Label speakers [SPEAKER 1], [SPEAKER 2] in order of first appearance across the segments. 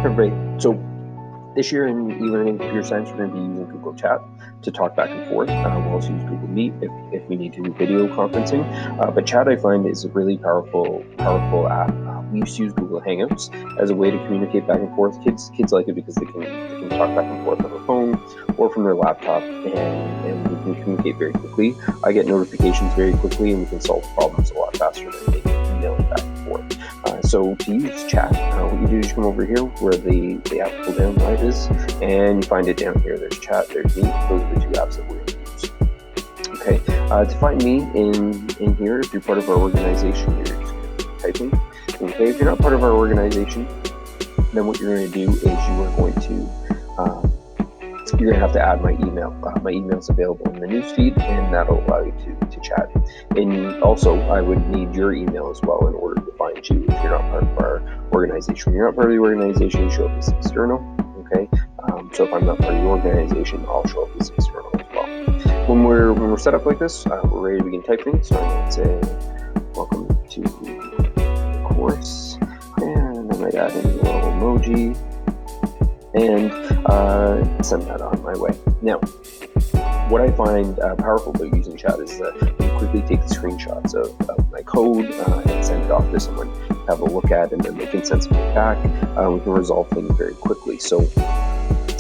[SPEAKER 1] Everybody, so this year in e-learning computer science, we're going to be using Google Chat to talk back and forth. We'll also use Google Meet if we need to do video conferencing. But Chat, I find, is a really powerful app. We used to use Google Hangouts as a way to communicate back and forth. Kids like it because they can talk back and forth on their phone or from their laptop, and we can communicate very quickly. I get notifications very quickly, and we can solve problems a lot faster than maybe emailing back and forth. So to use Chat, what you do is you come over here where the app pull down live is, and you find it down here. There's Chat, there's Meet. Those are the two apps that we're going to use. Okay, to find me in here, if you're part of our organization, you're just going to keep typing. Okay, if you're not part of our organization, then what you're going to do is you're going to have to add my email. My email is available in the newsfeed, and that'll allow you to chat. And also, I would need your email as well in order to find you if you're not part of our organization. When you're not part of the organization, you show up as external. Okay, so if I'm not part of your organization, I'll show up as external as well. When we're set up like this, we're ready to begin typing. So I'm going to say, "Welcome to the course," and I might add in a little emoji and send that on my way. Now, what I find powerful about using Chat is that you can quickly take screenshots of my code and send it off to someone to have a look at, and then they can send something back. We can resolve things very quickly. So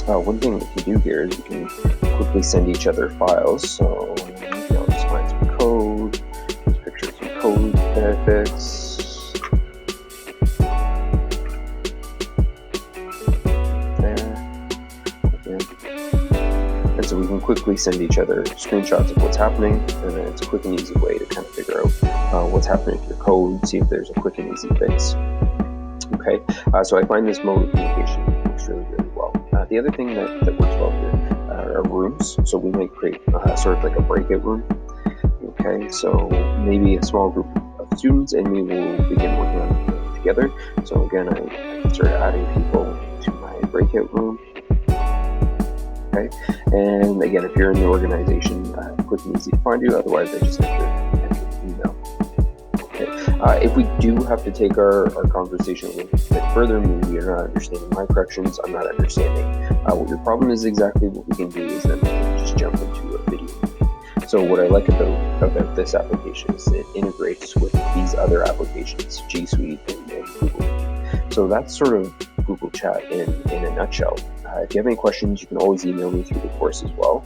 [SPEAKER 1] one thing we can do here is we can quickly send each other files. So I'll just find some code, just picture some code that I fix. And so we can quickly send each other screenshots of what's happening, and then it's a quick and easy way to kind of figure out what's happening with your code, see if there's a quick and easy fix. Okay, so I find this mode of communication works really, really well. The other thing that works well here are rooms. So we might create sort of like a breakout room. Okay, so maybe a small group of students, and we will begin working on it together. So again, I can start adding people to my breakout room. Okay, and again, if you're in the organization, quick and easy to find you. Otherwise, I just enter email. Okay. If we do have to take our conversation a little bit further, maybe you're not understanding my corrections, I'm not understanding what your problem is exactly, what we can do is then we can just jump into a video meeting. So what I like about this application is it integrates with these other applications, G Suite and Google Meet. So that's sort of Google Chat in a nutshell. If you have any questions, you can always email me through the course as well.